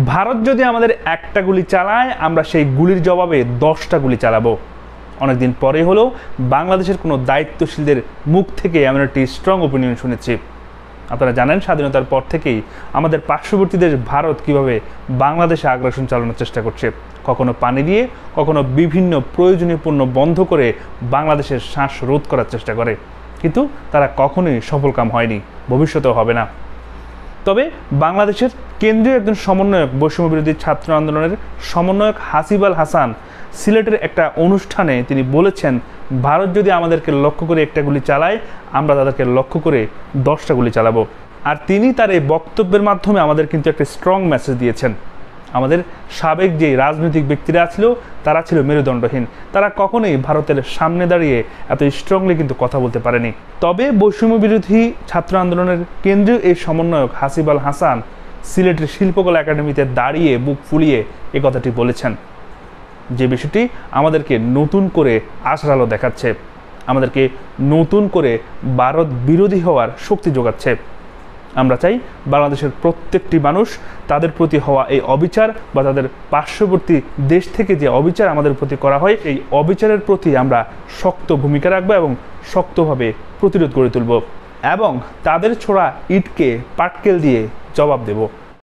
ভারত যদি আমাদের একটা গুলি চালায় আমরা সেই গুলির জবাবে 10টা গুলি চালাবো। অনেকদিন পরে হলেও বাংলাদেশের কোনো দায়িত্বশীলদের মুখ থেকে এমন একটি স্ট্রং ওপিনিয়ন শুনেছি। আপনারা জানেন স্বাধীনতার পর থেকেই আমাদের পার্শ্ববর্তী দেশ ভারত কিভাবে বাংলাদেশে আগ্রাসন চালানোর চেষ্টা করছে, কখনো পানি দিয়ে, কখনো বিভিন্ন প্রয়োজনীয় পণ্য বন্ধ করে বাংলাদেশের শ্বাস রোধ করার চেষ্টা করে, কিন্তু তারা কখনোই সফলকাম হয়নি, ভবিষ্যতেও হবে না। তবে বাংলাদেশের কেন্দ্রীয় একজন সমন্বয়ক, বৈষম্য বিরোধী ছাত্র আন্দোলনের সমন্বয়ক হাসিব আল হাসান সিলেটের একটা অনুষ্ঠানে তিনি বলেছেন, ভারত যদি আমাদেরকে লক্ষ্য করে একটা গুলি চালায় আমরা তাদেরকে লক্ষ্য করে 10টা গুলি চালাবো। আর তিনি তার এই বক্তব্যের মাধ্যমে আমাদের কিন্তু একটা স্ট্রং মেসেজ দিয়েছেন। আমাদের সাবেক যে রাজনৈতিক ব্যক্তিরা ছিল তারা ছিল মেরুদণ্ডহীন, তারা কখনোই ভারতের সামনে দাঁড়িয়ে এত স্ট্রংলি কিন্তু কথা বলতে পারেনি। তবে বৈষম্য বিরোধী ছাত্র আন্দোলনের কেন্দ্রীয় এই সমন্বয়ক হাসিব আল হাসান সিলেটের শিল্পকলা একাডেমিতে দাঁড়িয়ে বুক ফুলিয়ে এ কথাটি বলেছেন, যে বিষয়টি আমাদেরকে নতুন করে আশার আলো দেখাচ্ছে, আমাদেরকে নতুন করে ভারত বিরোধী হওয়ার শক্তি যোগাচ্ছে। আমরা চাই বাংলাদেশের প্রত্যেকটি মানুষ তাদের প্রতি হওয়া এই অবিচার বা তাদের পার্শ্ববর্তী দেশ থেকে যে অবিচার আমাদের প্রতি করা হয়, এই অবিচারের প্রতি আমরা শক্ত ভূমিকা রাখবো এবং শক্তভাবে প্রতিরোধ গড়ে তুলব এবং তাদের ছোড়া ইটকে পাটকেল দিয়ে জবাব দেব।